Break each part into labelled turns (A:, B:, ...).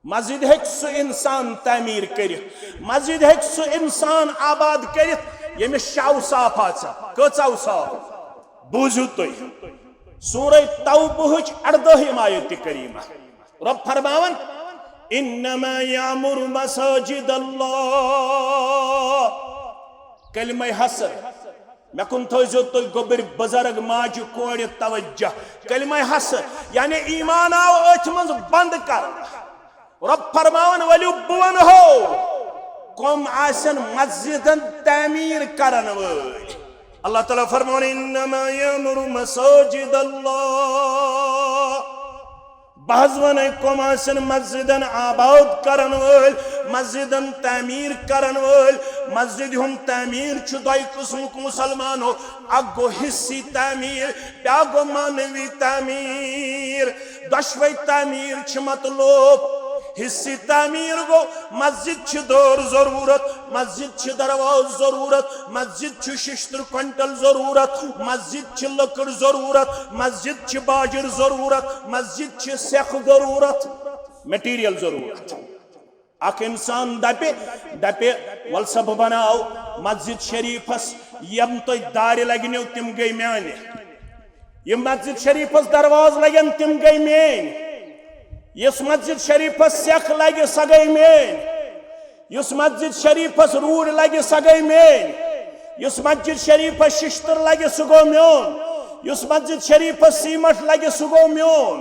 A: मस्जिद हेक सु इंसान तामीर कर, मस्जिद हेक सु इंसान आबाद कर यमिस शाव साफ कचाव साफ बूझू तुम सूरह तौबह 18 आयत करीमा रब फरमावन इन्नमा यामुरु मसाजिद अल्लाह कलिमा हसर मे कुन थो तुम गोबर बुजुर्ग माज कोड़ तवज्जो कलिमा हसर यानी ईमान आव अथ मज बंद कर रब फरमावन वलु बुवन हो कम आसन मस्जिदन तामीर करन वल अल्लाह ताला फरमावन इन्नमा यामुरु मसाजिद अल्लाह बहजवन कम आसन मस्जिदन आबाद करन वल मस्जिदन तामीर करन वल मस्जिद हम तामीर छु दय किस्मुक मुसलमानो अगो हिस्सी तामीर ब्या गो मानवी तामीर दशवै तामीर छु मतलब हिस्सी तामीर गो मस्जिद छु दौर जरूरत मस्जिद छु दरवाज जरूरत मस्जिद छु शिश्तर क्विंटल जरूरत मस्जिद छु लकड़ जरूरत मस्जिद छु बाजर जरूरत मस्जिद छु सेख जरूरत मटीरियल जरूरत अख इंसान दपे वल सब बनाओ मस्जिद शरीफस यम तो दार लगनो तिम गई म्यान यम मस्जिद शरीफस दरवाज लगन तिम गई मेन यस मस्जिद शरीफस सेख लगे स गई मेन यस मस्जिद शरीफस रूड लगे स गई मेन यस मस्जिद शरीफस शिश्तर लगे सह गो म्योन यस मस्जिद शरीफस सीमट लगे सह गो म्योन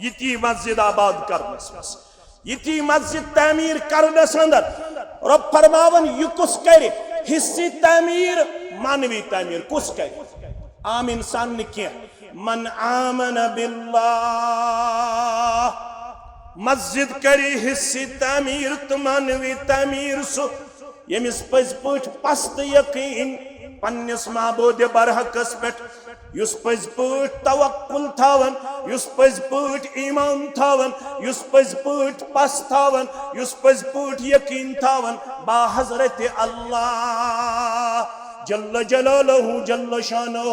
A: यी मस्जिद आबाद करनस यी मस्जिद तामीर करनस अंदर रब फरमावन यह कुस कर हिस्सी तामीर मानवी तामीर कुस कर आम इंसान ने क्या मन आमन बिल्लाह मस्जिद करी हिस्सी तामीर तो मानवी तामीर सु यमिस पज पट पस्त यकीन पन्निस माबूद बरहकस पे युस पज पट तवक्कुल थावन युस पज पट ईमान थावन युस पज पट पस थावन युस पज पट यकीन थावन बा हजरत अल्लाह जल्ल जलालहु जल्ल शानहु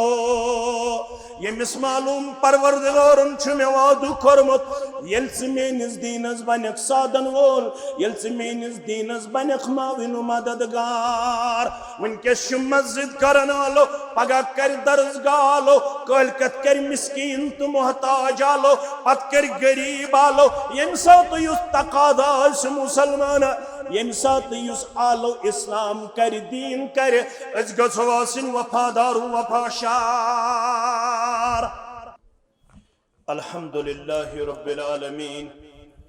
A: यमिस मालूम परवरदिगारन छु मे वादु करमत यल से मेनिस दीनस बनक साधन वोल यल से मेनिस दीनस बनक माविनु मददगार वनकस छु मस्जिद करन वालो पगा कर दरसगाह आलो कलकत कर मिस्कीन तो मोहताज आलो पत कर गरीब आलो यम सात युस तकादा मुसलमान यम सात युस आलो इस्लाम कर दीन कर अज गसवासिन वफादार वफाशार अल्हम्दुलिल्लाहि रब्बिल आलमीन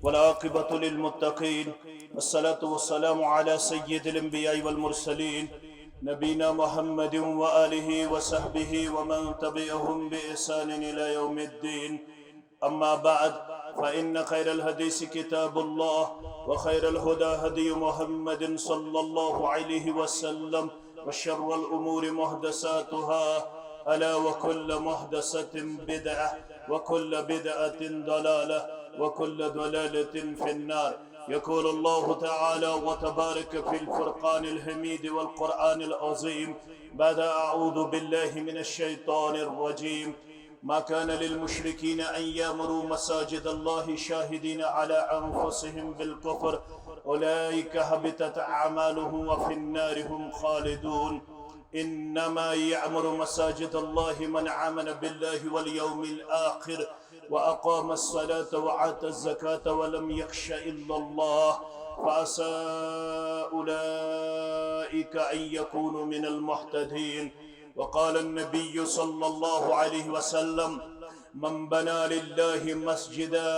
A: वल आक़िबतु लिल मुत्तक़ीन वस्सलातु वस्सलामु अला सय्यिदिल अंबिया वल मुरसलीन नबीना मुहम्मदिन व आलिहि व सहबिहि व मन तबिअहुम बि ihsanin इला यौमिद्दीन अम्मा बअद फ़इन्न खैरल हदीस किताबुल्लाह व खैरल हुदा हदी मुहम्मदिन सल्लल्लाहु अलैहि वसल्लम व शर्रल उमूरि मुहदसातुहा अला व कुल्ल मुहदसतिन बिदअह व कुल्ल बिदअतिन दलालह व कुल्ल दलालतिन फिन्नार يقول الله تعالى وتبارك في الفرقان الحميد والقرآن العظيم بعد أعوذ بالله من الشيطان الرجيم ما كان للمشركين أن يأمروا مساجد الله شاهدين على أنفسهم بالكفر أولئك حبطت أعمالهم وفي النار هم خالدون إنما يعمر مساجد الله من آمن بالله واليوم الآخر وأقام الصلاة وآتى الزكاة ولم يخش إلا الله فعسى أولئك أن يكونوا من المهتدين وقال النبي صلى الله عليه وسلم من بنى لله مسجدا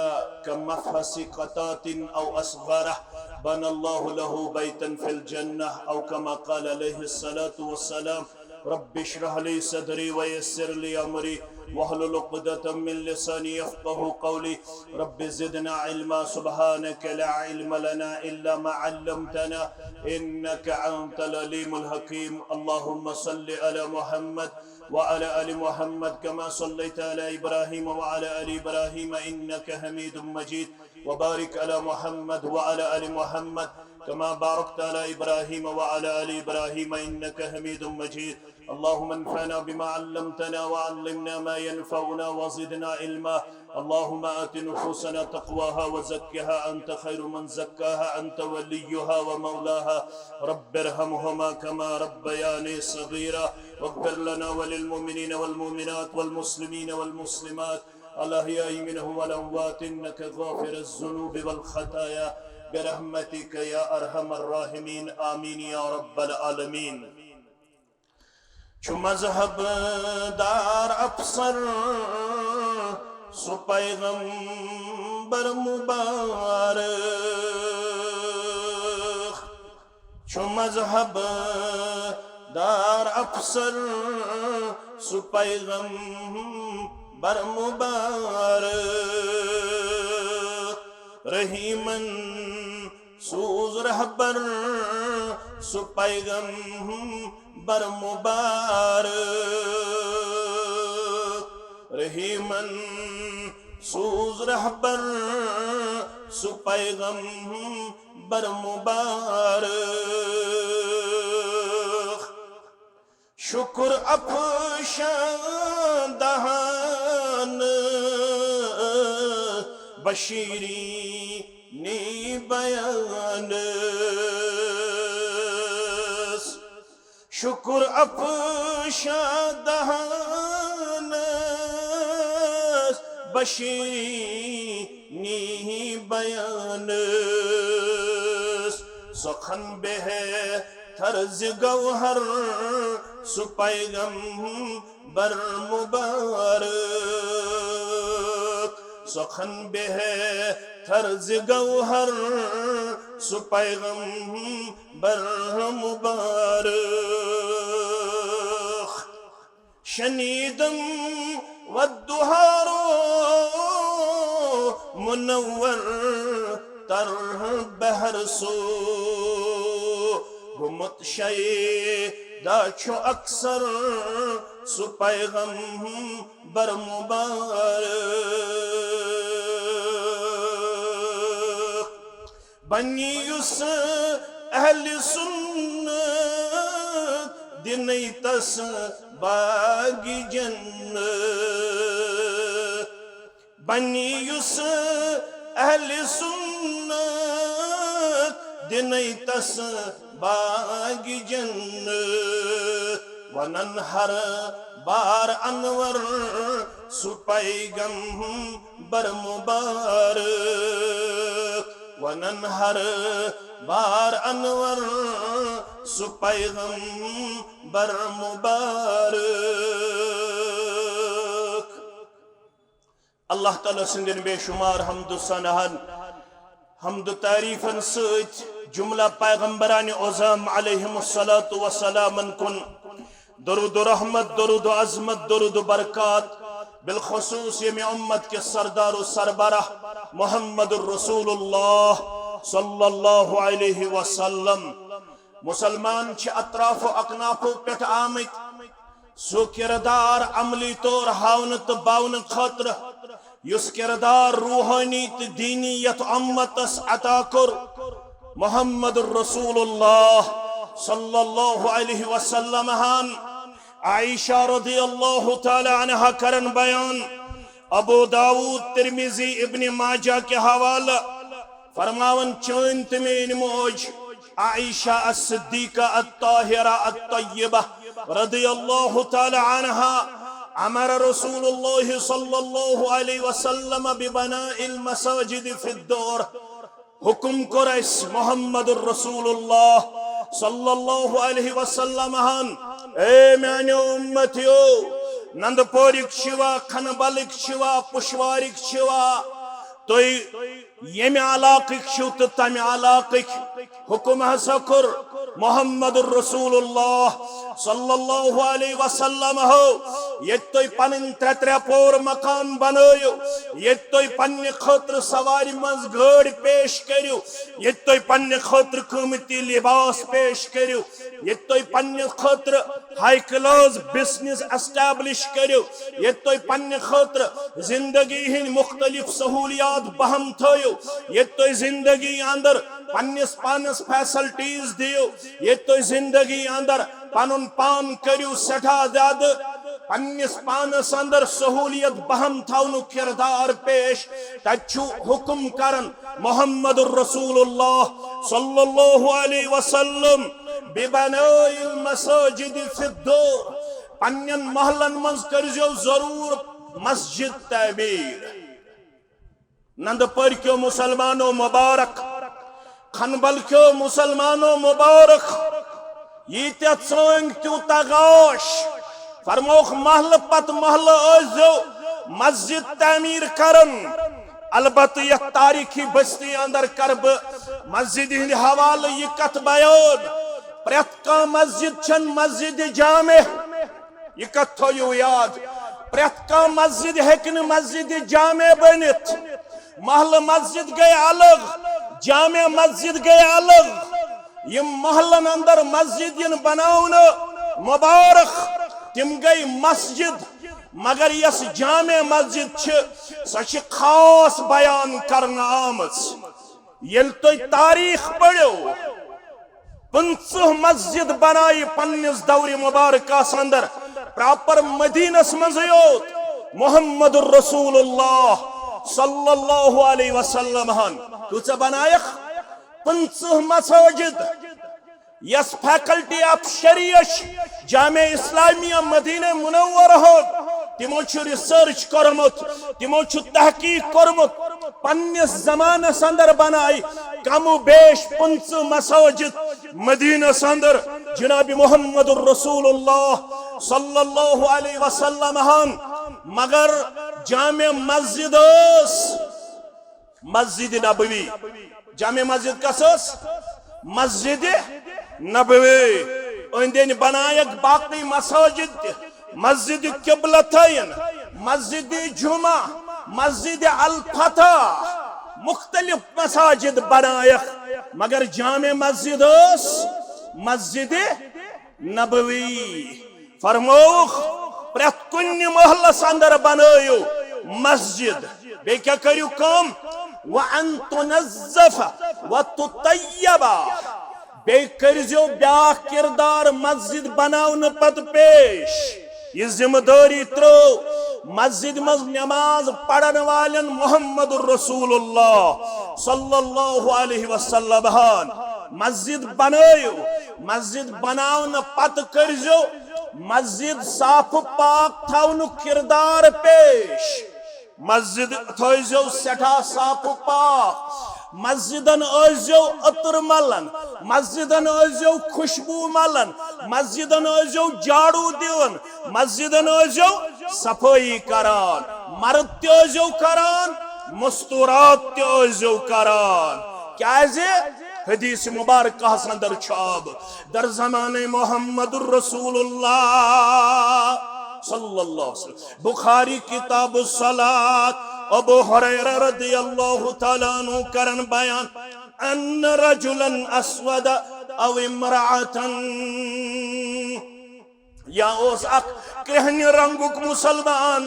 A: كمفحص قطات أو أصغره بنى الله له بيتا في الجنة أو كما قال عليه الصلاة والسلام رب اشرح لي صدري ويسر لي أمري واحلل عقدة من لساني يفقه قولي رب زدنا علما سبحانك لا علم لنا إلا ما علمتنا إنك أنت العليم الحكيم اللهم صل على محمد وعلى آل محمد كما صليت على إبراهيم وعلى آل إبراهيم إنك حميد مجيد وبارك على محمد وعلى آل محمد كما باركت على إبراهيم وعلى آل إبراهيم إنك حميد مجيد اللهم انفعنا بما علمتنا وعلمنا ما ينفعنا وزدنا علما اللهم آت نفوسنا تقواها وزكها أنت خير من زكاها أنت وليها ومولاها رب ارحمهما كما ربياني صغيرا واغفر لنا وللمؤمنين والمؤمنات والمسلمين والمسلمات الأحياء منهم والأموات إنك غافر الذنوب والخطايا برحمتك يا أرحم الراحمين آمين يا رب العالمين چو مذہب دار افسر سو پیغمبر مبارک چو مذہب دار افسر سو پیغمبر مبارک رحیمن سوز رہبر سو پیغمبر مبارک رحیمن سوز رہبر سو پیغمبر مبارک شکر افشان دہان بشیری نی بیان شکر افشان دہان بشیری بیان سخن بہ طرز گوہر سو پیغمبر مبارک سخن بہ طرز گوہر سو پیغمبر مبارک شنیدم والدهار منور تر بہر سو گمت شیدا چھو اکثر سو پیغمبر مبارک بنی یس اہل سنت دنی تس باغی جنت بنی یس اہل سنت دنی تس باغی جنت ونن ہر بار انور سو پیغمبر مبارک ونن ہر بار انور سو پیغمبر مبارک اللہ تعالیٰ سندن بے شمار حمد و ثناءن حمد و تعریفن سۭتۍ جملہ پیغمبران اعظم علیہم الصلاۃ والسلام کن درود و رحمت درود و عظمت درود و برکات بالخصوص یمی امت کے سردار و سربراہ محمد الرسول اللہ صلی اللہ علیہ وسلم مسلمان چھ اطراف و اکناف پیٹھ آمت سو کردار عملی طور ہاونت باون خطر یس کردار روحانی دینیت امتس عطا کر محمد الرسول اللہ صلی اللہ علیہ وسلم ہان عائشہ رضی اللہ تعالی عنہ کرن بیان ابو داود ترمذی ابن ماجہ کے حوالہ فرماون چون تمین موج عائشہ الصدیقہ الطاہرہ الطیبہ رضی اللہ تعالی عنہ امر رسول اللہ صلی اللہ علیہ وسلم ببناء المساجد فی الدور حکم کرس محمد الرسول اللہ صلی اللہ علیہ وسلم ہن اے میانی امتیو نند پورک چھوا کھنبلک چھوا پشوارک چھوا تو یمی علاقک چھو تو تمی علاقک حکم حسکر محمد الرسول اللہ صلی اللہ علیہ وسلم ہو یہ تو پنن ترے پور مکان بنائیو یہ تو پنن خطر سواری منز گھڑ پیش کریو یہ تو پنن خطر قیمتی لباس پیش کریو یہ تو پنن خطر ہائی کلاس بزنس اسٹیبلش کریو یہ تو پنن خطر زندگی ہن مختلف سہولیات بہم تھیو یہ تو زندگی اندر पन्निस पानस फैसिलिटीज दियो ये तो जिंदगी अंदर पनुन पान करियो सठा ज्यादा पन्निस पानस अंदर सहूलियत बहम थाउनु किरदार पेश तच्छु हुक्म करन मोहम्मद रसूलुल्लाह सल्लल्लाहु अलैहि वसल्लम बिबनाइल मसाजिद फिद्दूर पन्नन महलन मज करजो जरूर मस्जिद तमीर नंदपुर क्यों मुसलमानों मुबारक खनबल क्यों मुसलमानों मुबारक ये चंग त्यूता गोश फरमोख महल पत महल जो मस्जिद तमीर करन अलबत्त यह तारीखी बस्ती अंदर करब मस्जिद हिंद हवाले ये कत बयान प्रत का मस्जिद छन मस्जिद जामे ये कत थो याद प्रत का मस्जिद हेकन मस्जिद जामे बनित महल मस्जिद गए अलग जामे मस्जिद गए अलग ये महलन अंदर मस्जिद बनाउन मुबारक तिम गई मस्जिद मगर यस जामे मस्जिद सच खास बयान करना आमज येल तो तारीख पढ़ो 50 मस्जिद बनाई पन्निस दौर मुबारक अंदर प्रॉपर मदीनस मज योत मोहम्मद रसूलुल्लाह सल्लल्लाहु अलैहि वसल्लम हन तुझ बनायक 50 मसाजिद यस फैकल्टी ऑफ शरीयत जामे इस्लामिया मदीना मुनव्वर हो तिमो रिसर्च करमुत तिमो तहकीक करमुत पन्निस जमानस अंदर बनाई कम बेश 50 मसाजिद मदीना अंदर जनाब मोहम्मद रसूलुल्लाह सल्लल्लाहु अलैहि वसल्लम हन मगर जामे मस्जिद मस्जिद नबवी जामे मस्जिद कस मस्जिद नबवी अंदन बनायक बाकी मसाजिद मस्जिद किबलतैन मस्जिद जुमा मस्जिद अल फतह मुख्तलिफ मसाजिद बनायक मगर जामे मस्जिद मस्जिद नबवी फरमोख प्रत कुन महलस अंदर बनायो मस्जिद बे क्या करियो कम व अन तुनज़्ज़फ़ व तुतय्यबा बे करजो ब्या किरदार मस्जिद बनाउन पत पेश ये जिम्मेदारी त्रो मस्जिद मज नमाज पढ़न वालन मोहम्मद रसूलुल्लाह सल्लल्लाहु अलैहि वसल्लम हन मस्जिद बनायो मस्जिद बनाउन पत करजो मस्जिद साफ पाक थाउन किरदार पेश मस्जिद थो सठा साफ पाक मस्जिदन आजो अतर मलन मस्जिदन आजो खुशबू मलन मस्जिदन आजो झाड़ू दिवन मस्जिदन आजो सफाई करान मर्द त्यो करान मस्तूरात त्यो करान क्या हदीस मुबारक अंदर छाब दर ज़माने मोहम्मद रसूलुल्लाह सल्लल्लाहु अलैहि वसल्लम बुखारी किताब सलात अबू हुरैरा रदियल्लाहु तआला अन्हु करन बयान अन्न रजुलन अस्वद अव इम्राअतन या ओस अक कहन रंगुक मुसलमान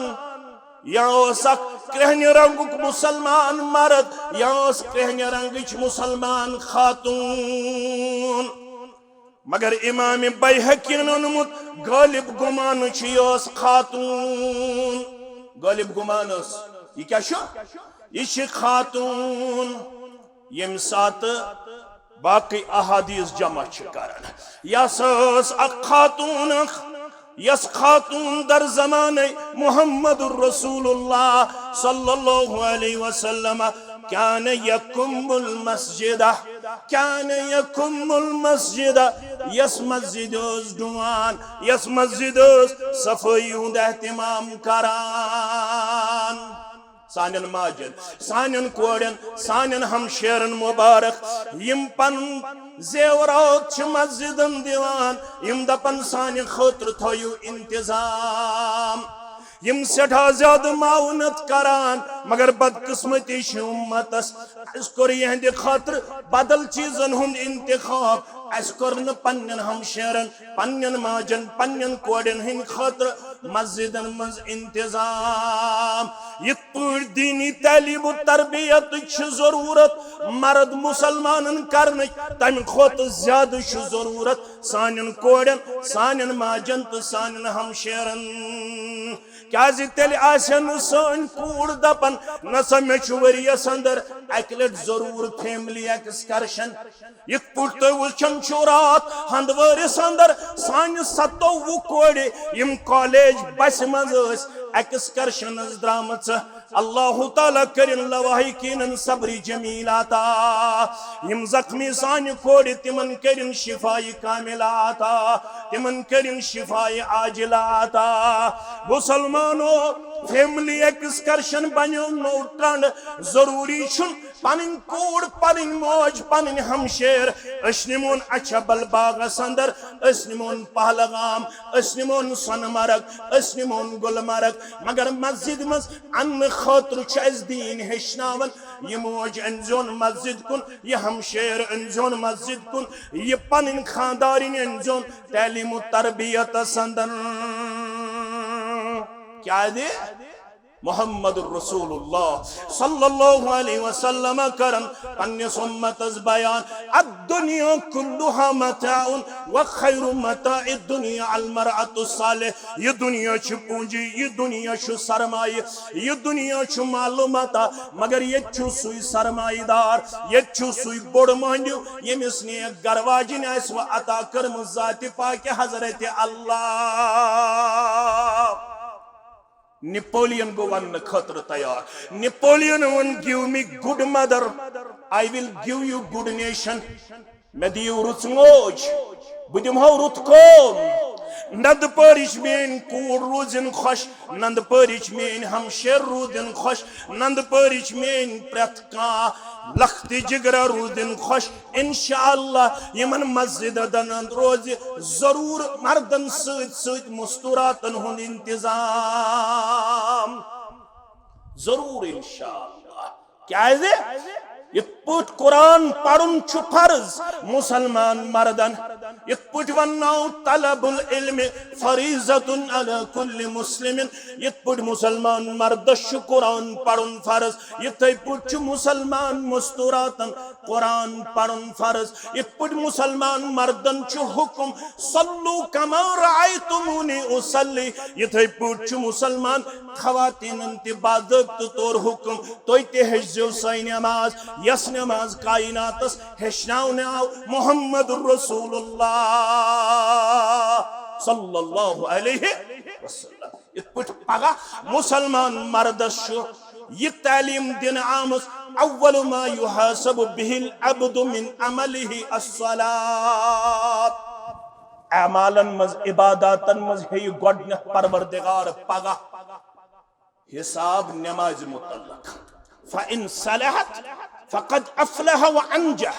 A: या ओस अक कहन रंगुक मुसलमान मर्द या ओस कहन रंगिच मुसलमान खातून मगर इमाम बैहकी नमुत गालिब गुमान छियोस खातून गालिब गुमानस ये क्या शो ये खातून यम सात बाकी अहादीस जमा करन यस खातून यस खातून दर ज़माने मोहम्मद रसूलुल्लाह सल्लल्लाहु अलैहि वसल्लम कान यकुमुल मस्जिद कान यकुमुल मस्जिद यस मस्जिद दुआन यस मस्जिद सफाई हुंद एहतिमाम करान सानन माजन सानन कोड़न सानन हमशेरन मुबारक यम पन जेवरात मस्जिदन दिवान यम दपन सान खतर थयो इंतजाम यम सठा ज्यादा माउनत करान मगर बदकिस्मती उम्मतस कोर यहंद खतर बदल चीजन हुंद इंतखाब अस कोर न पन्नन हमशेरन पन्नन माजन पन्नन कोड़न हिंद खतर मस्जिदन मज इंतजाम इत पट दीनी तालीम तरबियत जरूरत मर्द मुसलमान करने तम खोत ज्यादा जरूरत सान कोड़न सान माजन तो सान हमशेरन क्या तेल सन कूड़ दपन नसा मे वरियस अंदर अक लट जरूर फैमिली एक्सकर्शन इत पुट तुम वुचन रात हंद वरिस अंदर सान 27 कोड़ यम कॉलेज बस मज एक्सकर्शन द्रामच अल्लाह ताला करिन लवाहिकीन सब्री जमीलाता यम जख्मी सान कोड़ तिमन करिन शिफाई कामिलाता तिमन करिन शिफाई आजिलाता मुसलमानो फैमिली एक्सकर्शन बनो नो ट्रेंड जरूरी छुन पनिन कोड़ पनिन मौज पनिन हमशेर निमोन अच्छा बलबागस अंदर निमोन पहलगाम निमोन सोनमर्ग निमोन गुलमर्ग मगर मस्जिद मज अन खतर दीन हेचनावन यह मौज अनजोन मस्जिद कुन यह हमशेर अनजोन मस्जिद कुन यह पनिन खानदारिन अनजोन तालीम तरबियत अंदर क्या दे मोहम्मद रसूलुल्लाह सल्लल्लाहु अलैहि वसल्लम करन अन्य सुम्मतस बयान अद्दुनिया कुल्लुहा मताउन व खैरु मताइद दुनिया अल मरअतु सालिह ये दुनिया छु पूंजी ये दुनिया छु सरमाए ये दुनिया छु मालूमात मगर ये छु सुई सरमाईदार ये छु सुई बोड़ मांडियो यमिस ने गरवाजिन आस व अता करम जात पाक हजरत अल्लाह Napoleon go वन खतर तैयार Napoleon one give me good mother I will give you good nation मे दियो रुत मोज बह दिमहो रुत कौम नंद परिच मेन कूड़ रूजन खुश नंद परिच मेन हमशेर रूदन खुश नंद परिच मेन प्रत कां लखत जिगरा रूदन खुश इंशाअल्लाह यमन मस्जिद दन रोज जरूर मर्दन सत मुस्तुरातन हुंद इंतजाम जरूर इंशाअल्लाह क्या है इत पुट कुरान पढ़ुन छु फर्ज मुसलमान मर्दन इत पुट वन्नाउ तलबुल इल्म फरीज़तुन अला कुल्लि मुस्लिमिन इत पुट मुसलमान मर्दश कुरान पढ़ुन फर्ज इत पुट छु मुसलमान मुस्तुरातन कुरान पढ़ुन फर्ज इत पुट मुसलमान मर्दन छु हुक्म सल्लु कमा रअयतुमुनी उसल्ली इत पुट छु मुसलमान खवातीनन ते बाज़ाब्त तौर हुक्म तोय ते हजो सै नमाज यस नमाज कायनातस हेचनावने आव मोहम्मद रसूलुल्लाह सल्लल्लाहु अलैहि वसल्लम इत पुट पगा मुसलमान मर्दस ये तालीम दिन आमस अव्वल मा युहासब बिहिल अब्दु मिन अमलिही अस्सलात अमालन मज इबादतन मज है गोडन परवरदिगार पगा हिसाब नमाज मुतल्लक फ़इन सलहत फ़क़द अफ़लह व अंजह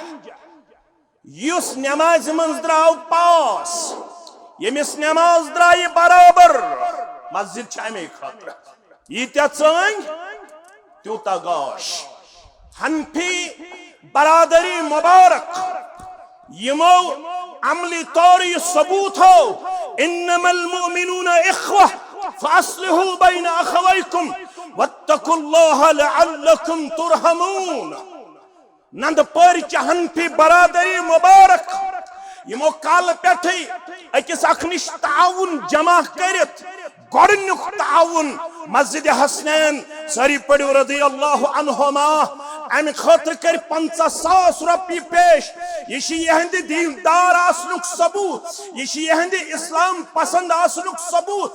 A: युस नमाज मंज द्राव पास यमिस नमाज द्राय बराबर मस्जिद छमे खातर यीत्या चंग त्यूता गाश हनफी बरादरी मुबारक यमो अमली तौर सबूत हो इन्नमल मुमिनूना इख्वा फ़अस्लिहू बैन अख़वैकुम वत्तकुल्लाह लअल्लकुम तुरहमून नंद परिच हनफी बरादरी मुबारक यमो काल पे अकिस अखनिश ताउन जमा करित गोडनुक ताउन मस्जिद हसनैन सरी पड़ो रज़ियल्लाहु अन्हुमा अम खतर कर 50,000 रुपये पेश यह दीनदार आसनुक सबूत यह इस्लाम पसंद आसनुक सबूत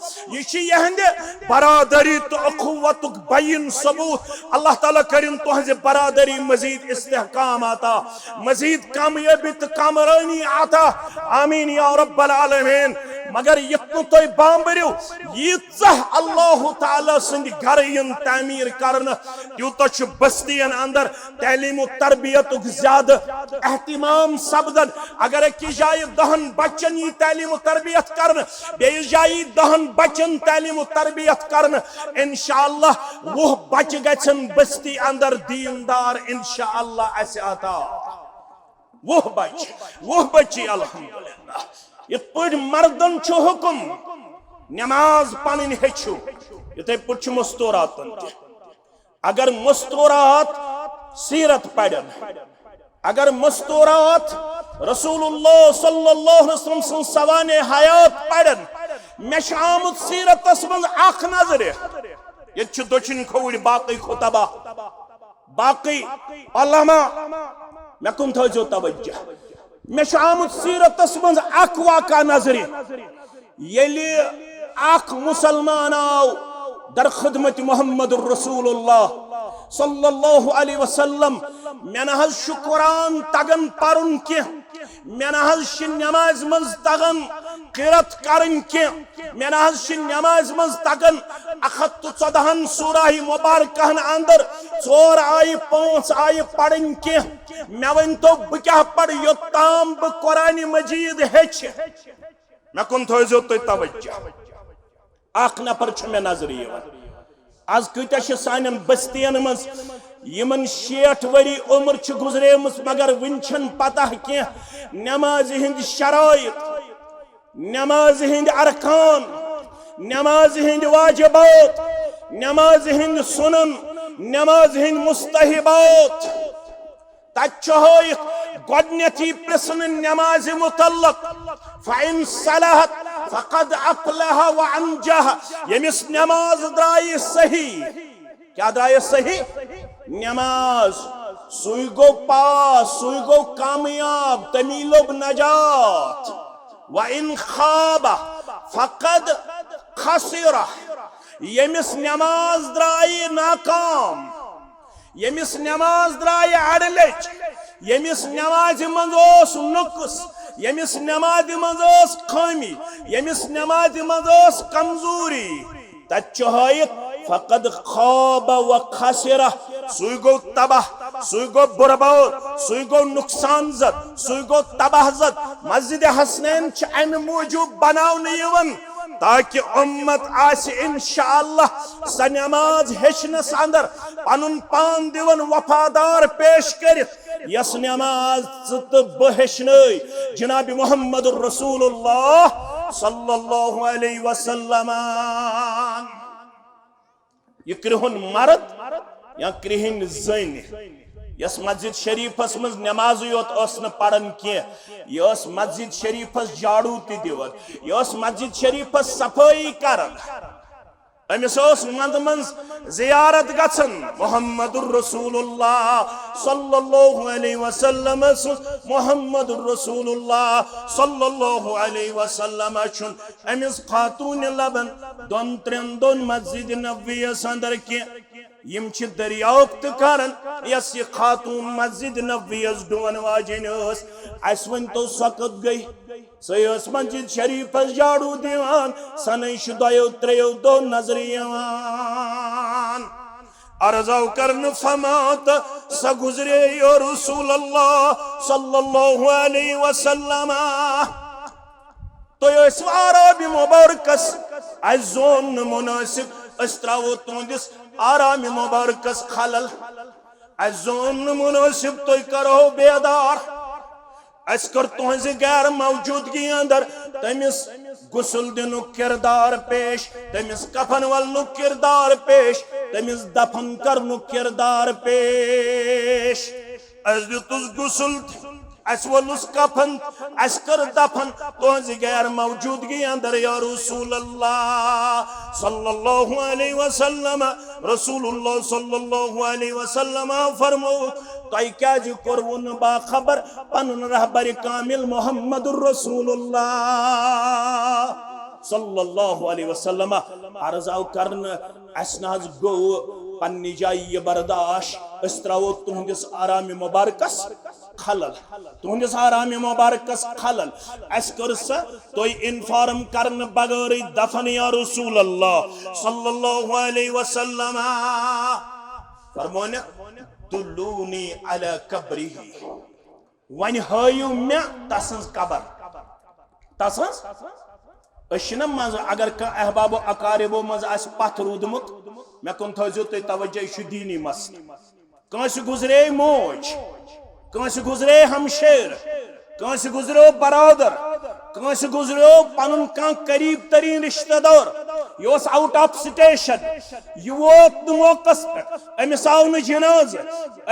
A: यह बरादरी तो अखुवतुक बयन सबूत अल्लाह ताला करिन तुहज बरादरी मजीद इस्तेहकाम आता मजीद कामयाबी तो कामरानी आता आमीन या रब्बल आलमीन मगर यत्नु तो बांबरियो यीत्सह अल्लाह ताला संद घरयन तामीर करन त्यूत बस्तियन अंदर तालीम तरबियत ज्यादा एहतिमाम सपदन अगर एक जाय 10 बच्चन ये तालीम तरबियत करन बे जाय 10 बच्चन तालीम तरबियत करन इंशाअल्लाह वो बच गछन बस्ती अंदर दीनदार इंशाअल्लाह ऐसे आता वो बच्ची अल्हम्दुलिल्लाह इत पड़ मर्दन छु हुक्म नमाज पन हेचु इथे पुछ मुस्तूरात अगर मुस्तूरात सीरत पढ़न अगर मुस्तूरात रसूलुल्लाह सल्लल्लाहु अलैहि वसल्लम सं सवाने हयात पढ़न मे आमुत सीरतस मज अख नजर ये दक्षिण खोड़ बाकी खुतबा बाकी अल्लामा मे कुन थो तवज्जो मे आमुत सीरतस मज अख वाका नजर येली अख मुसलमान आव दर खिदमत मुहम्मदुर रसूलुल्लाह सल्लल्लाहु अलैहि वसल्लम मे न शुकुरान तगन परुन के मे न नमाज मज तगन किरत करन के मे न नमाज मज तगन 114 सूरह मुबारकहन अंदर 4 आय 5 आय पढ़न के मे वन तो ब क्या पढ़ योताम ब कुरान मजीद हेच मे कुन थो तवज्जो अख नफर मे नजर आज कत्या सान बस्तियन मज यमन 60 वरी उम्र गुजरेम मगर वन पता क्या नमाज हिंद शराइत नमाज हिंद अरकान नमाज हिंद वाजिबात नमाज हिंद सुनन नमाज हिंद मुस्तहिबात गोडनेथी प्रश्न नमाज मुतल्लक फ़इन सलहत फ़क़द अफ़लह व अंजह यमिस नमाज द्राय सही क्या द्राय सही नमाज सुई गो पास सुई गो कामयाब तमी लोग नजात व इन खाबा फ़क़द खसिरा यमिस नमाज द्राय नाकाम यमिस नमाज द्राय अड़लच यमिस नमाज मज नुक्स यमिस नमाज मज खामी यमिस नमाज मज कमजोरी तचहत फ़क़द खाब व खसिरा सुई गो तबाह सुई गो बर्बाद सुई गो नुकसान जद सुई गो तबाह जद मस्जिद हसनैन अमि मूजूब बनावन ताकि उम्मत आस इंशाअल्लाह स नमाज हेचनस अंदर पनुन पान दिवन वफादार पेश कर यस नमाज तो बह हेचनई जनाब मुहम्मदुर रसूलुल्लाह सल्लल्लाहु अलैहि वसल्लम ये कृहन मर्द या कृहन जन यस मस्जिद शरीफस मज नमाज योत पढ़न कह मस्जिद शरीफस झाड़ू दिवन यह मस्जिद शरीफस सफाई कर अमिस मंद मन जियारत गसन मुहम्मदुर रसूलुल्लाह सल्लल्लाहु अलैहि वसल्लम मुहम्मदुर रसूलुल्लाह सल्लल्लाहु अलैहि वसल्लम छुन अमिस खातून लबन दोन त्रेन दोन मस्जिद नबवियस अंदर के यम छ दरियाफ्त करन यस ये खातून मस्जिद नबवियस डोन वाजन अस वन तो सकत गई सयस मस्जिद शरीफस झाड़ू दिवान सन दो त्रेयो दो नजर अर्जाव करन फमात स गुजरे यो रसूल अल्लाह सल्लल्लाहु अलैहि वसल्लम तो आराम मुबारकस अजोन मुनासिब अस्त्रावो तुंदिस आराम मुबारकस खलल अजोन मुनासिब तो करो बेदार अस कर तुहज गैर मौजूदगी अंदर तमिस गुसल दिन किरदार पेश तमिस कफन वल किरदार पेश तमिस दफन करनु किरदार पेश अस दितुस गुसल अस वलुस कफन अस कर दफन तुहज गैर मौजूदगी अंदर या रसूल अल्लाह सल्लल्लाहु अलैहि वसल्लम रसूलुल्लाह सल्लल्लाहु अलैहि वसल्लम फरमो तय क्या कोरवन बाखबर पनुन रहबर कामिल मुहम्मदुर रसूलुल्लाह सल्लल्लाहु अलैहि वसल्लम अर्जाव करन असनाज गो पन्नी जाय बर्दाश्त अस त्रावो तुहंदिस आराम मुबारकस खलल तुहंदिस आराम मुबारकस खलल अस कर स तोय इन्फॉर्म करन बगैर दफन या रसूल अल्लाह सल्लल्लाहु अलैहि वसल्लम फरमाने दुल्लूनी अला कब्रिही वन हायु मे तसंज कबर तसंज अशना मज अगर का अहबाबो अकारिबो मज आस पथ रूदमुत मे कुन थजो तय तवज्जो दीनी मस कंस गुजरे मोज कंस गुजरे हमशेर कंस गुजरो बरादर कंस गुजरो पनुन कां करीब तरीन रिश्तेदार यह आउट ऑफ स्टेशन यह वोत मौकस पे अमिस आव न जनाज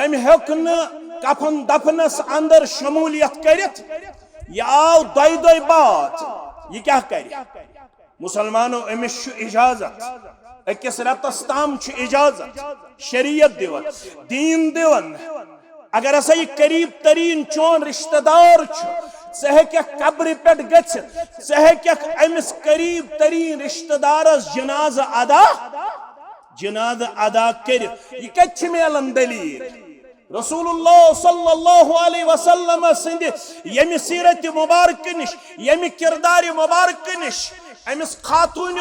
A: अम हेक न कफन दफनस अंदर शमूलियत करित यह आव दोय बात यह क्या कर मुसलमानों अमिस इजाजत अकिस रतस ताम इजाजत शरीयत दिवन दीन दिवन अगर हसा यह करीब तरीन चोन रिश्तेदार कब्र पे गमिस करीब तरीन रिश्तेदारस जनाज अदा कर यह कत मिलन दलील रसूलुल्लाह सल्लल्लाहु अलैहि वसल्लम सिंद यमि सीरत मुबारक निश यमि किरदार मुबारक निश अमिस खातून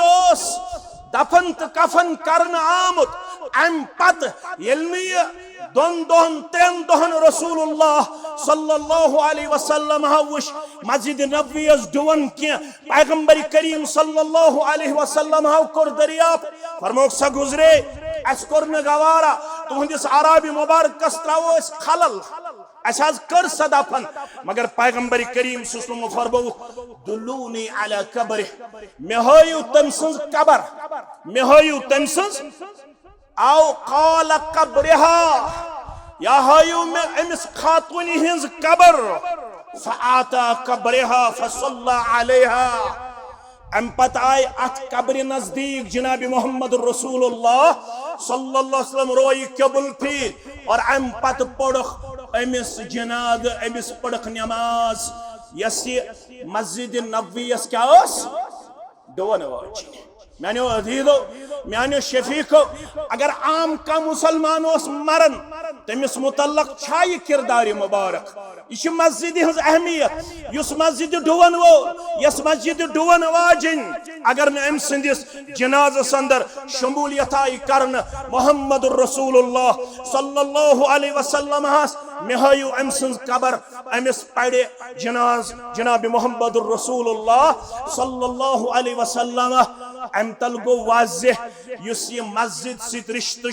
A: दफन तो कफन करन आमुत अम पत दोन दोहन त्रेन दोहन रसूलुल्लाह सल्लल्लाहु अलैहि वसल्लम वुश मस्जिद नबवीस डुवन क्या पैगंबर करीम सल्लल्लाहु अलैहि वसल्लम कोर दरियाफ फरमोक सा गुजरे अस कोर न गवारा तुहंदिस आराबी मुबारकस त्रावो अस खलल अस कर सदाफन मगर पैगंबर करीम सल्लल्लाहु फरमो दुल्लूनी अला कब्र मे होयु तम सज कब्र मे होयु तम सज आओ काल कब्रहा या हायु में अमिस खातून हिंज कब्र फआता कब्रहा फसल्ला अलैहा अम पत आय अत कब्र नजदीक जनाब मोहम्मद रसूलुल्लाह सल्लल्लाहु अलैहि वसल्लम रोई कबुल फिर और अम पत पढ़ख अमिस जनाद अमिस पढ़ख नमाज यस मस्जिद नबवीस क्या डोन वाच मानो अजीजो मानो शफीको अगर आम का मुसलमान मरन तमिस मुतल्लक छा यह किरदार मुबारक यह मस्जिद हज अहमियत युस मस्जिद डुवन वो यस मस्जिद डुवन वाजिन अगर न अम सिंदिस जनाजस अंदर शमूलियत आई करन मोहम्मद रसूलुल्लाह सल्लल्लाहु अलैहि वसल्लम मे हायु अम सिंज कब्र अमिस पड़े जनाब मोहम्मद रसूलुल्लाह सल्लल्लाहु अलैहि वसल्लम अम तल गो वाज़ेह युस ये मस्जिद सित रिश्त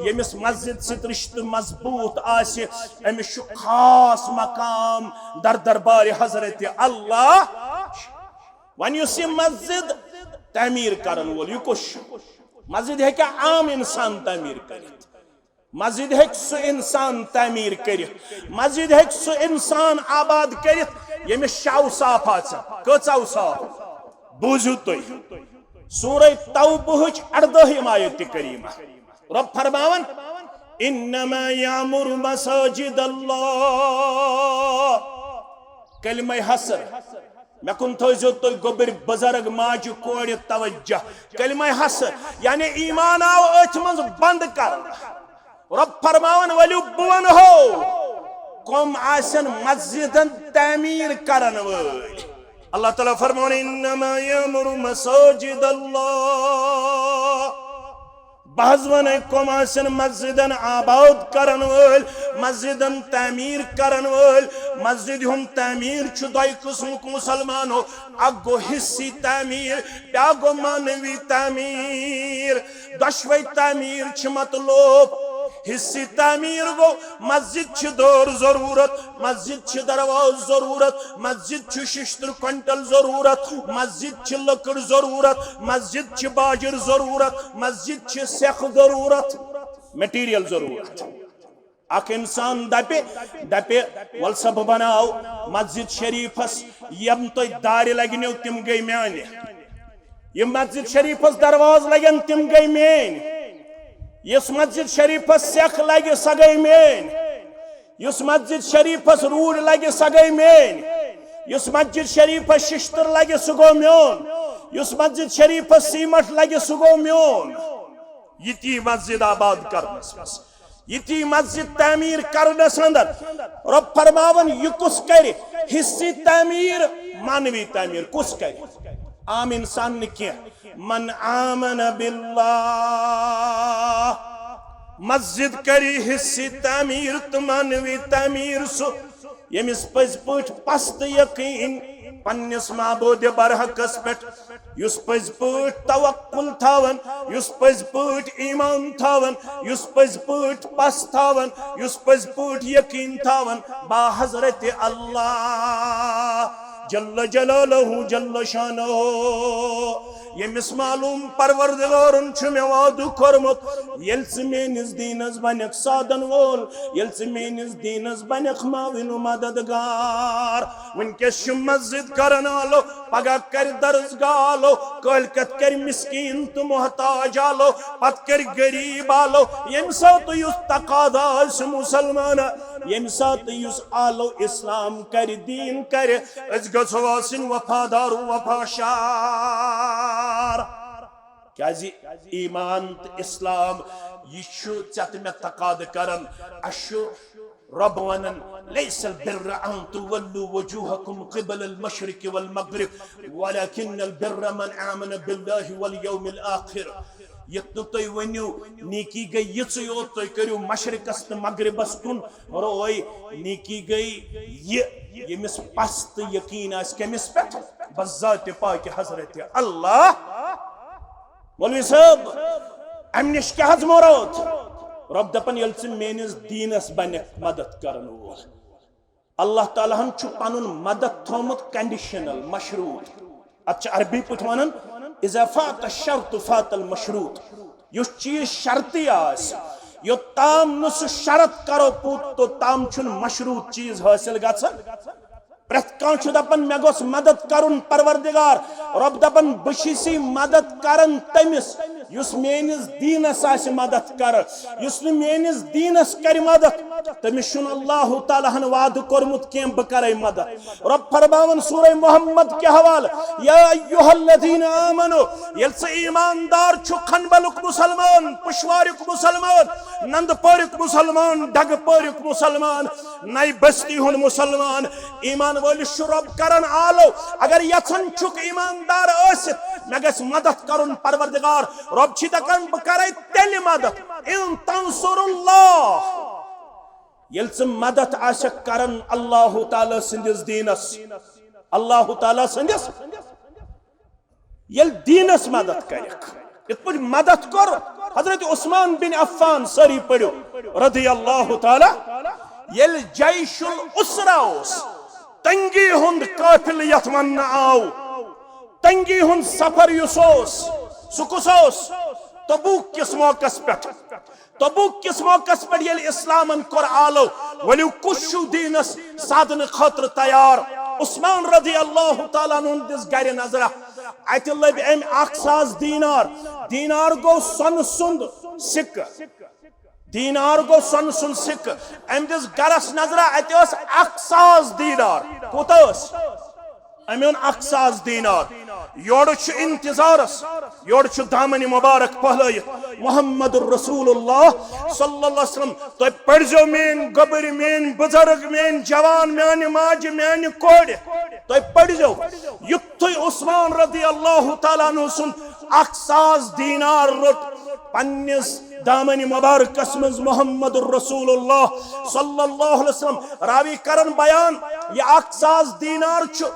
A: यमिस मस्जिद सित रिश्त मजबूत आसे अमिस खास मकाम दर दरबार हजरत अल्लाह वन युस ये मस्जिद तमीर करन वोल यह कुछ मस्जिद है क्या आम इंसान तमीर कर मस्जिद है सु इंसान तमीर कर मस्जिद है सु इंसान आबाद कर यमिस शाव साफ कचाव साफ बूझू तुम सूरह तौबह 18 आयत करीमा रब फरमावन इन्नमा यामुरु मसाजिद अल्लाह कलिमा हसर मे कुन थो तो गोबर बुजुर्ग माज कोड़ तवज्जो कलिमा हसर यानी ईमान आव अथ मज बंद कर रब फरमावन वलु बुवन हो कम आसन मस्जिदन तामीर करन वल अल्लाह ताला फरमाने इन्नमा यामुरु मसाजिद अल्लाह बहजवन कमासन मस्जिदन आबाद करन वल मस्जिदन तामीर करन वल मस्जिद हम तामीर छु दय किस्म मुसलमानो अगो हिस्सी तामीर प्यागो मानवी तामीर दशवे तामीर छु मतलब हिस्सी तामीर गो मस्जिद दौर जरूरत मस्जिद दरवाज जरूरत मस्जिद शिश्तर क्विंटल जरूरत मस्जिद लकड़ जरूरत मस्जिद बाजर जरूरत मस्जिद सेख जरूरत मटीरियल जरूरत अख इंसान दपे वल सब बनाओ मस्जिद शरीफस यम तो दार लगनो तिम गई माने यम मस्जिद शरीफस दरवाज लगन तिम गई मेन यस मस्जिद शरीफस सेख लगे सह गई मेन यस मस्जिद शरीफस रूड लगे सह गई मेन यस मस्जिद शरीफस शिश्तर लगे सह गो म्योन यस मस्जिद शरीफस सीमट लगे सह गो म्योन यती मस्जिद आबाद करनस यती मस्जिद तामीर करनस अंदर रब फरमावन यह कुस करे हिस्सी तामीर मानवी तामीर कुस करे आम इंसान ने किया मन आमन बिल्लाह मस्जिद करी हिस्सी तामीर तो मानवी तामीर सु यमिस पज पट पस्त यकीन पन्निस माबूद बरहकस पे युस पज पट तवक्कुल थावन युस पज पट ईमान थावन युस पज पट पस थावन युस पज पट यकीन थावन बा हजरत अल्लाह जल्ल जलालहु जल्ल शानहु यमिस मालूम परवरदिगारन छु मे वादु कोरमुत येल से मेनिस दीनस बनक साधन वोल येल से मेनिस दीनस बनक माविन मददगार वनकस छु मस्जिद करन आलो पगा कर दर्जगाह आलो कलकत कर मिस्कीन तो मोहताज आलो पत कर गरीब आलो यम सात युस तकादा मुसलमान यम सात युस आलो इस्लाम कर दीन कर अज गछो आसिन वफादार वफाशार क्या ईमान तो इस्लाम यह मे तकाद करन अशु रब वनन लैसल बिर्र अन तुवल्लु वजूहकुम क़िबल अल-मशरिक़ वल-मग़रिब वलकिन्नल बिर्र मन आमन बिल्लाहि वल यौमिल आखिर यत तुम वनु नीकी गई यिच योत तुम करू मशरिकस तो मगरिबस कुन रोय नीकी गई यमिस पस्त यकीन आस कमिस पे बज़ात पाक हजरत अल्लाह मौलवी साहब अम निश क्या मुराद रब दपन यल मेनिस दीनस बन मदद करन वोल अल्लाह ताला हन छु पनुन मदद थोमुत कंडीशनल मशरूत अच्छा अरबी पठ वनन इज़ा फात शर्त फात अल मशरूत युस चीज शर्ती आस यो ताम न सु शर्त करो पूत तो ताम छुन मशरूत चीज हासिल गछन प्रत कान दपन मे गोस मदद करुन परवरदिगार रब दपन बशिसी मदद करन तमिस युस मेनिस दीनस आस मदद कर युस न मेनिस दीनस कर मदद तमिस शुन अल्लाह ताला हन वाद कोरमुत केम ब करे मदद रब फरमावन सूरह मोहम्मद के हवाल या अय्युहल्लज़ीना आमनु यल से ईमानदार छु खनबलुक मुसलमान पुशवारुक मुसलमान नंदपुरुक मुसलमान ढगपुरुक मुसलमान नई बस्ती हुन मुसलमान ईमान वाली शुरब करन आलो अगर यथन छुक ईमानदार आसित मे गस मदद करुन परवरदिगार रब छी तकन ब करे तेल मदद इन तंसुरुल्लाह यल से मदद आशक करन अल्लाह ताला सिंदिस दीनस अल्लाह ताला सिंदिस यल दीनस मदद करक इत पर मदद कर हजरत उस्मान बिन अफ्फान सरी पड़ो रदियल्लाहु ताला यल जैशुल उसरा तंगी हुंद काफिल यथ वन आव तंगी हुंद सफर युसोस सुकुसोस तबूक किस मौकस पे तबूक किस मौकस पे यल इस्लामन कर आलो वलिउ कुशु दीनस साधन खतर तैयार उस्मान रज़ियल्लाहु ताला अन्हु दिस गर नजरा अत लब अम 1,000 दीनार दीनार गो सन सुंद सिक दीनार गो सन सुन सिक अम दिस गरस नजरा अत 1,000 दीनार कोतस अम 1,000 दीनार योड़ इंतजारस योड़ दामन मुबारक पहलयित मुहम्मदुर रसूलुल्लाह सल्लल्लाहु अलैहि वसल्लम तो पढ़ो मेन गबर मेन बुजुर्ग मेन जवान मेन माज मेन कोड़ तो पढ़ो युक्त उस्मान रज़ियल्लाहु ताला अन्हु सुन 1,000 दीनार रोट पन्निस दामन मुबारकस मज मुहम्मदुर रसूलुल्लाह सल्लल्लाहु अलैहि वसल्लम रावी करन बयान ये 1,000 दीनार छु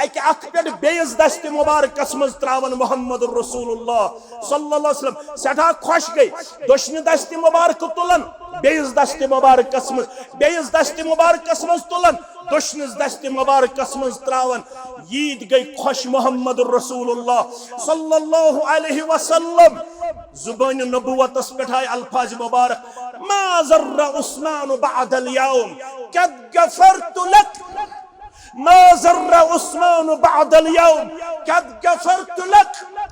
A: अक अथ पे बेस दस्त मुबारकस मज त्रावन मुहम्मदुर रसूलुल्लाह सल्लल्लाहु अलैहि वसल्लम सठा खुश गई दोशनि दस्त मुबारक तुलन बेस दस्त मुबारकस मज बेस दस्त मुबारकस मज तुलन दोशनिस दस्त मुबारकस मज त्रावन ईद गई खुश मुहम्मदुर रसूलुल्लाह सल्लल्लाहु अलैहि वसल्लम जुबान नबुवतस पे अल्फाज मुबारक मा ज़र्रा उस्मान बअदल यौम कद गफरतु लक मा ज़र्रा उस्मान बअदल यौम कद गफरतु लक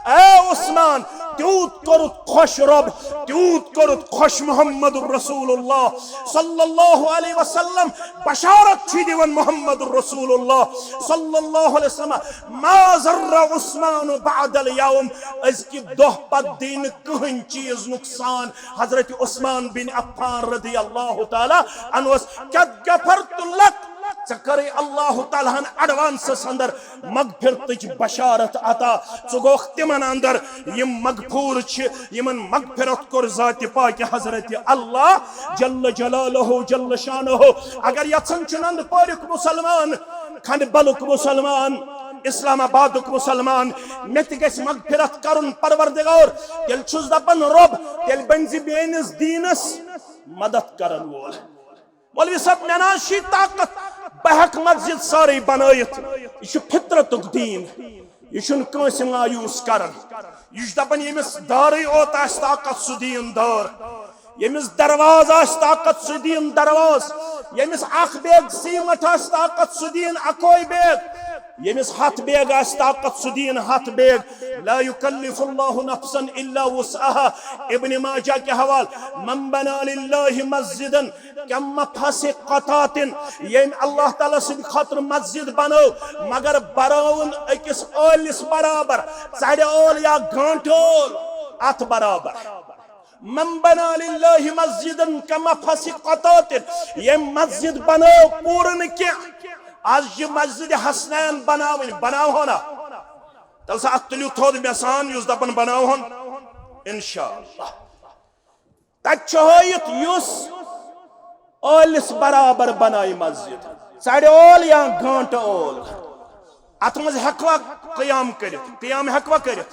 A: ए उस्मान तूत करुत खुश रब तूत करुत खुश मुहम्मदुर रसूलुल्लाह सल्लल्लाहु अलैहि वसल्लम बशारत छी दिवन मुहम्मदुर रसूलुल्लाह सल्लल्लाहु अलैहि वसल्लम मा ज़र्रा उस्मान बअदल यौम इसकी दोह पद दिन कहीं चीज नुकसान हजरत उस्मान बिन अफ्फान रज़ियल्लाहु ताला अन्हु कद गफरतु लक चकरे अल्लाह ताला एडवांस अंदर मगफिरत बशारत अता चुगोख तिमन अंदर यम मगफूर यमन मगफिरत कर जात पाक हजरत अल्लाह जल्ल जलालहु जल्ल शानहु अगर यछन चुनंद पारुक मुसलमान खंड बलुक मुसलमान इस्लामाबाद मुसलमान मत गस मगफिरत करुन परवरदिगार तेल छुस दपन रब तेल बनजि बेनिस दीनस मदद करन वोल मौलवी साहब मेनाशी ताकत बहक मस्जिद सारी बनायत यह फितरतुक दीन, यह कंस मायूस करन, यह दपन यमिस दारे ओत आस ताकत सु दीन दार, यमिस दरवाज आस ताकत सु दीन दरवाज, यमिस अख बैग सीमट आस ताकत सु दीन अकोई बैग, यमिस हथ बैग आस ताकत सु दीन हथ बैग। ला युकल्लिफुल्लाहु नफ्सन इल्ला वुसअहा। इब्न माजा के हवाल, मन बना लिल्लाहि मस्जिदन कम फसिक़तातिन, ये अल्लाह ताला सिंद खातिर मस्जिद बनो मगर बराउन अकिस ओलिस बराबर, साढ़े ओल या घंटोल अत बराबर। मन बना लिल्लाहि मस्जिदन कम फसिक़तातिन, ये मस्जिद बनो पूर्ण क्या। आज ये मस्जिद हसनैन बनाओ हो ना, तल सा तुलियो थोद मेसान युस दपन बनाओ हन इंशाअल्लाह। तचहोयत युस ओलिस बराबर बनाई मस्जिद, साढ़े ओल या घंट ओल, अत मज हकवा क़याम करित, क़याम हकवा करित,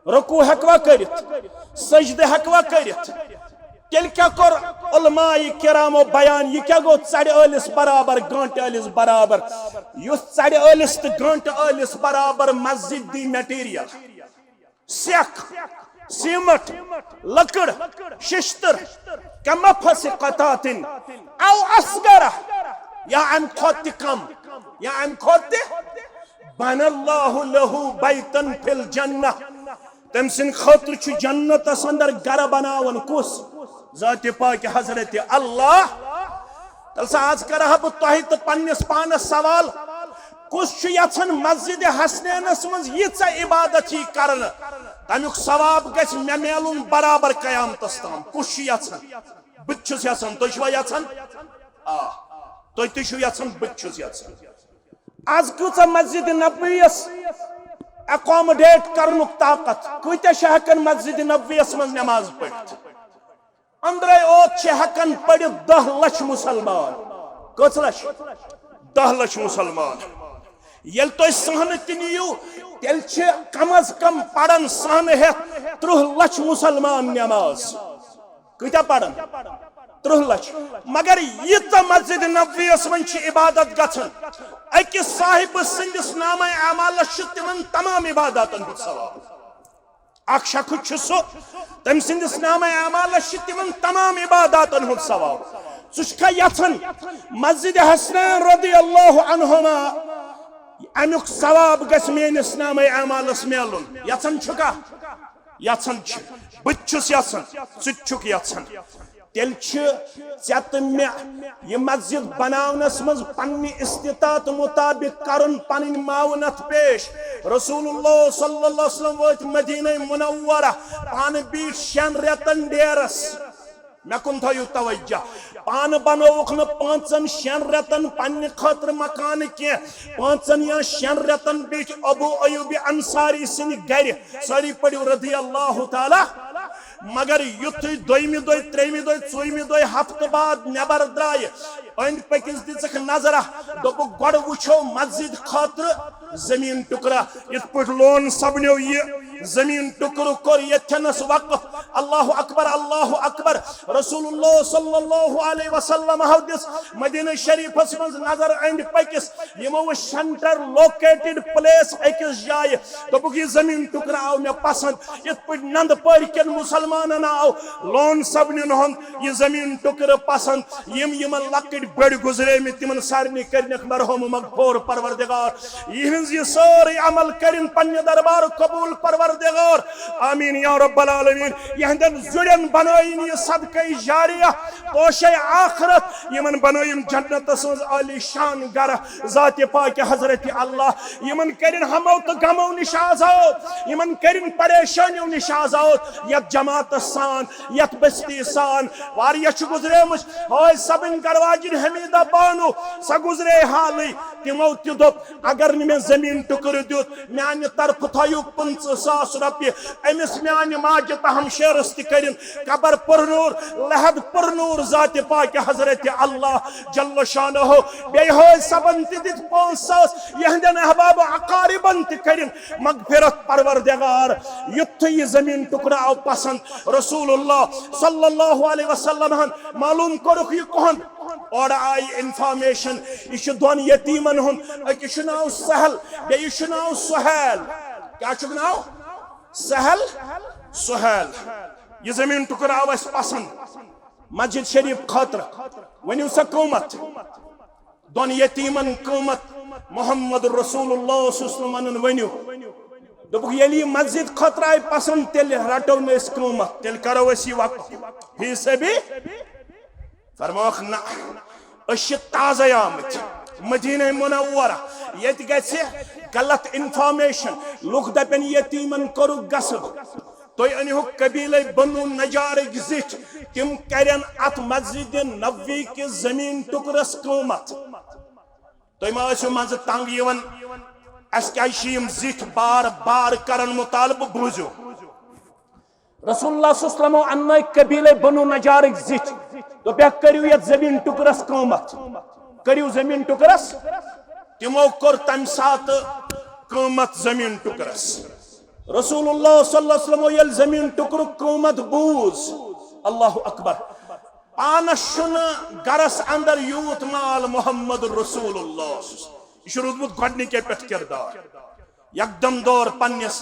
A: रुकू हकवा करित, सजदे हकवा करित। तेल क्या कर उलमाए किरामो बयान, यह क्या गो साढ़े ओलिस बराबर घंट ओलिस बराबर। युस साढ़े ओलिस तो घंट ओलिस बराबर मस्जिद दी मटेरियल, सेख, सीमट, लकड़, शिश्तर, कम फसिक़तातिन औ असगरा, या अम खोत कम, या अम खोत बनल्लाहु लहु बैतन फिल जन्नह, तम सिन खतर छु जन्नतस अंदर घर बनावन कुस ज़ात पाक हजरत अल्लाह। तल सा आज करहा बह तोह तो पन्निस पानस सवाल, कुस छु यछन मस्जिद हसनैनस मज यीचा इबादत ही करन तमुक सवाब गछ मे मेलुन बराबर क़यामतस ताम, कुस छु यछन। बत छुस यछन, तुय छवा यछन, तुय तु छु यछन, बत छुस यछन। आज कूचा मस्जिद नबवियस अकोमोडेट करनुक ताकत, कूता छ हकन मस्जिद नबवियस मज नमाज पढ़ित। अंदरे ओत हकन पढ़ 10 लक्ष मुसलमान, कस लक्ष 10 लक्ष मुसलमान। ये तुम सहन तनियो तेल कम अज कम पढ़न सहन हे 30 लक्ष मुसलमान नमाज, कता पढ़न 30 लक्ष। मगर यीत मस्जिद नबवियस मन इबादत गछन, अकिस साहिब सिंदिस नाम अमाल तिमन तमाम इबादतन हुंद सवाब। अख शख्स सो तम सिंदिस नाम अमाल तिमन तमाम इबादतन हुंद सवाब। सुखा यछन मस्जिद हसनैन रदियल्लाहु अन्हुमा अमुक सवाब गस मेनिस नाम अमालस मेलुन, यछन छुका यछन छ बत छुस यछन सुक यछन। तेल चत मे यह मस्जिद बनावनस मज पन्नि इस्तितात मुताबिक करन पन मावनत पेश। रसूलुल्लाह सल्लल्लाहु अलैहि वसल्लम वत मदीना मुनव्वरा, पान बीठ 6 रेतन डेरस, मे कुन थयु तवज्जो, पान बनोक न 5-6 रेतन पन्नि खतर मकान के, 5 या 6 रेतन बीच अबू अयूब अंसारी सिन घर सारी पड़ो रदियल्लाहु ताला। मगर युथ दोयमि दोय त्रेमि दोय चोयमि दोय हफ्त बाद नबर द्राय अंद पकिस दिख नजरा, दोप गोड़ वुछो मस्जिद खातर जमीन टुकरा, इत पट लोन सबनो ये जमीन टुकरु कोर यथनस वक्फ। अल्लाहु अकबर अल्लाहु अकबर। रसूलुल्लाह सल्लल्लाहु अलैहि वसल्लम हदीस मदीना शरीफस मज नजर अंद पकिस यमो सेंटर लोकेटेड प्लेस अकिस जाय, दोप ये जमीन टुकरा आव मे पसंद। इत पट नंद पर के मुसलमान आव लोन सबन हुंद ये जमीन टुकर पसंद, यम लकड़ बड़ गुजरे में तिमन सारनी कर मरहम मगफूर परवरदिगार यहज ये सारे अमल करिन पन्ने दरबार कबूल परवरदिगार आमीन या रब्बल आलमीन। यहदन जुड़न बनाइन ये सदका जारिया पोशे आखरत, यमन बनाइन जन्नत सज आली शान घर जात पाक हजरत अल्लाह। यमन करिन हमो तो गमो निश आजाद, यमन करिन परेशानियों निश आजाद, यत जमात सान यत बस्ती सान वारिया गुजरे मुझ हाय सबन करवाजिन हमीदा बानो स गुजरे हाल तिमो दोप अगर मे जमीन टुकर दुत मान तरफ थयु 50,000 रुपये अमिस मान माज तहम शेरस तरिन कबर पुरनूर लहद पुरनूर जात पाक हजरत अल्लाह जल्ल शानहो बे हाय सबन दित 5,000 यहदन अहबाब अकारिबन तरिन मगफिरत परवरदिगार। युथ ये जमीन टुकरा पसंद रसूलुल्लाह सल्लल्लाहु अलैहि वसल्लम मालूम करुख ये कहन और आई इंफॉर्मेशन यह दोन यतीमन हुन अकिस नाव सहल बेयिस नाव सुहैल क्या नाव सहल सुहैल यह जमीन टुकर आव अस पसंद मस्जिद शरीफ खतर वनिव सा कीमत दोन यतीमन कीमत मोहम्मद रसूलुल्लाह सल्लल्लाहु अलैहि वसल्लम वनिव दोपुक यदि मस्जिद खतर आय पसंद तेल रटो न कीमत तेल करो यह वक्त फी सभी फरमोख ना ताज़ा आमत मदीना मुनव्वरा ये गलत इंफॉर्मेशन लुक दपन यतीमन करू गसब तुम अनहु कबील बनु नजार जिठ तिम करन अत मस्जिद नबवी के जमीन टुकरस कीमत तुम मज तंग अस क्या जिठ बार बार करन मुतालब बूझो रसूलुल्लाह सल्लल्लाहु अलैहि वसल्लम अन्न कबील बनु नजार जिठ तो करू ये जमीन टुकरस कीमत करू जमीन टुकरस तिमो कोर तम सात कीमत जमीन टुकरस रसूलुल्लाह सल्लल्लाहु अलैहि वसल्लम यल जमीन टुकर कीमत बूझ अल्लाहु अकबर पानस गरस अंदर यूत माल मोहम्मद रसूलुल्लाह यह रूदमुत गोडनिके पे किरदार यकदम दौर पन्निस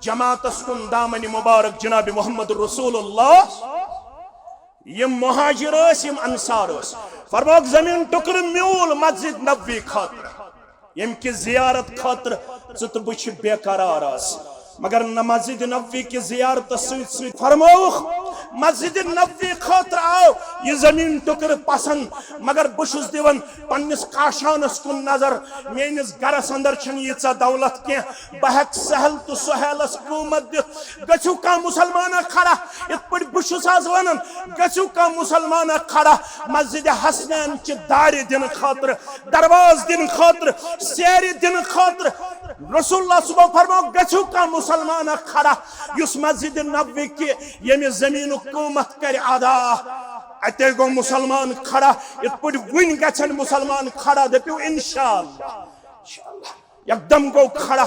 A: जमातस कुन दामन मुबारक जनाब मोहम्मद रसूलुल्लाह यम मुहाजिर यम अंसार फरमोक जमीन टुकर म्यूल मस्जिद नबवी खातर यम कि जियारत खातर तो बह बेकरार मगर न मस्जिद नबवी की जियारत सत फरमोख मस्जिद नबवी खातर आओ यह जमीन टुकर पसंद मगर बहुस दिवन पन्निस काशानस कुन नजर मेनिस गरस अंदर यीचा दौलत कह बह सहल तो सुहैलस कीमत दित गु कह मुसलमान खड़ा इत पे बहुस वन गु कह मुसलमान खड़ा मस्जिद हसनैन च दार दिन खातर दरवाज दिन खातर सेर दिन खातर रसूलुल्लाह सुबह फरमो गु कह मुसलमान खड़ा युस मस्जिद नबवी के यमि जमीन कीमत कर अदा अते गो मुसलमान खड़ा इत पे वन गन मुसलमान खड़ा दपो इंशाअल्लाह एकदम गो खड़ा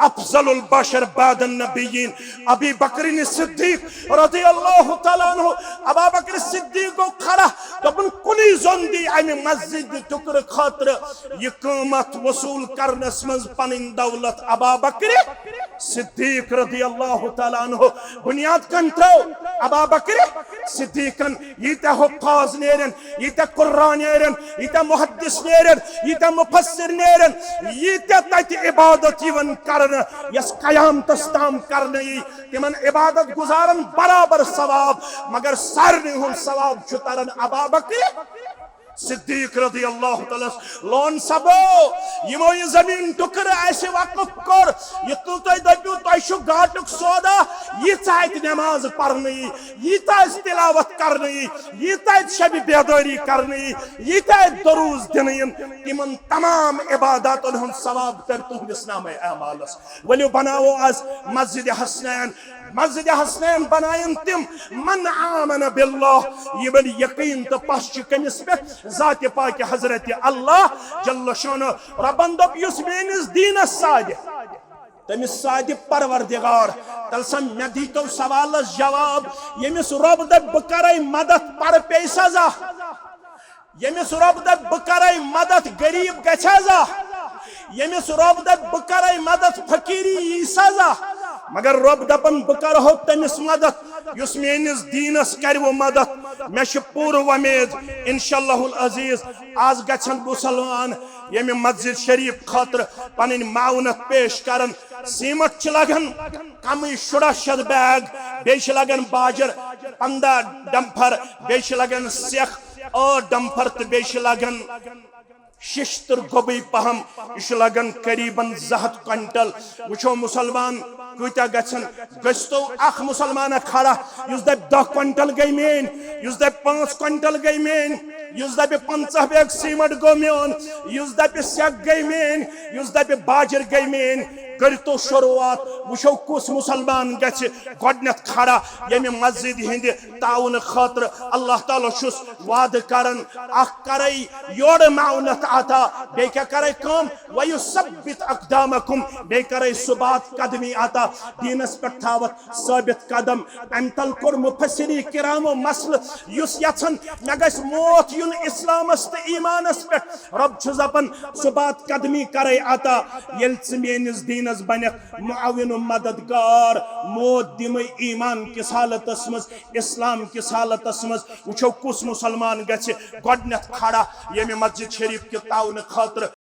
A: अफजलुल बशर बादन नबीयीन अबी बकर सिद्दीक रज़ियल्लाहु तआला अन्हु अबू बकर सिद्दीक गो खड़ा दपन कुली जोंदी अमि मस्जिद टुकर खातर यह कीमत वसूल करनस मज पनिन दौलत अबू बकर सिद्दीक रज़ियल्लाहु तआला अन्हु बुनियाद कन थो अबू बकर सिद्दीकन यीता हुफ्फाज नेरन यीता कुरान नेरन यीता मुहद्दिस नेरन यीता मुफस्सिर नेरन यीता इबादत यवन करन यस कयामतस ताम करन तिमन इबादत गुजारन बराबर सवाब मगर सारनी हुन सवाब छु तरन अबू बकर सिद्दीक रज़ियल्लाहु तआला लोन सबो यमो ये जमीन टुकर ऐसे वक़्त कर यतु तय दपु तय छु गाटुक सौदा ये चाहत नमाज पढ़नी ये ताज तिलावत करनी ये ताज शब बेदारी करनी ये ताज दरूज दिन तिमन तमाम इबादतन हुन सवाब तर तुहदिस नामे अमालस वलियो बनाओ आज मस्जिद हसनैन बनायन तिम मन आमन बिल्लाह ये बल यकीन तो पश्च कमिस पे ज़ात पाक हजरत अल्लाह जल्ल शानो रबन दप युस मेनिस दीनस सादे तमिस सादे परवरदिगार तलसम मे दी तो सवाल जवाब यमिस रब दप बकरै मदद पर पे सजा यमिस रब दप बकरै मदद गरीब गछा यमिस रब दप बकरै मदद फकीरी सजा मगर रब दपन बकर हो तमिस मदद युस मेनिस दीनस कर वो मदद मे पूर उम्मीद इंशाअल्लाहुल अजीज आज गछन मुसलमान यमि मस्जिद शरीफ खातर पन माउनत पेश करन सीमट लगन कम 16 बैग बे लगन बाजर 15 डंफर बे लगन सेख 8 डंफर तो बे लगन शिश्तर गोबई पहम इस लगन करीबन 200 क्विंटल वो मुसलमान कूत्या गछन गस्तो अख मुसलमान खड़ा युस दप 10 क्विंटल गई मेन युस दप 5 क्विंटल गई मेन युस दप 50 बैग सीमेंट गो मेन युस दप सेक गई मेन युस दप बाजर गई मेन करतो शुरुआत वुशो कुस मुसलमान गछ गोडनेथ खड़ा यमि मस्जिद हिंद ताउन खातर अल्लाह ताला छुस वाद करन अख करे योड़ माउनत आता बे क्या करे कम वयुसब्बित अक़दामकुम बे करे सुबात कदमी आता दीनस पर थावत साबित कदम अमतल कोर मुफस्सिरी किरामो मसल युस यछन मे गस मौत युन इस्लामस ते ईमानस पे रब छु जपन सुबात कदमी करे आता यल मेनिस दीनस बनत मुआविन मददगार मौत दिम ईमान किस हालतस मज इस्लाम किस हालतस मज वुछो कुस मुसलमान गछ गोडनेथ खड़ा यमि मस्जिद शरीफ के ताउन खातर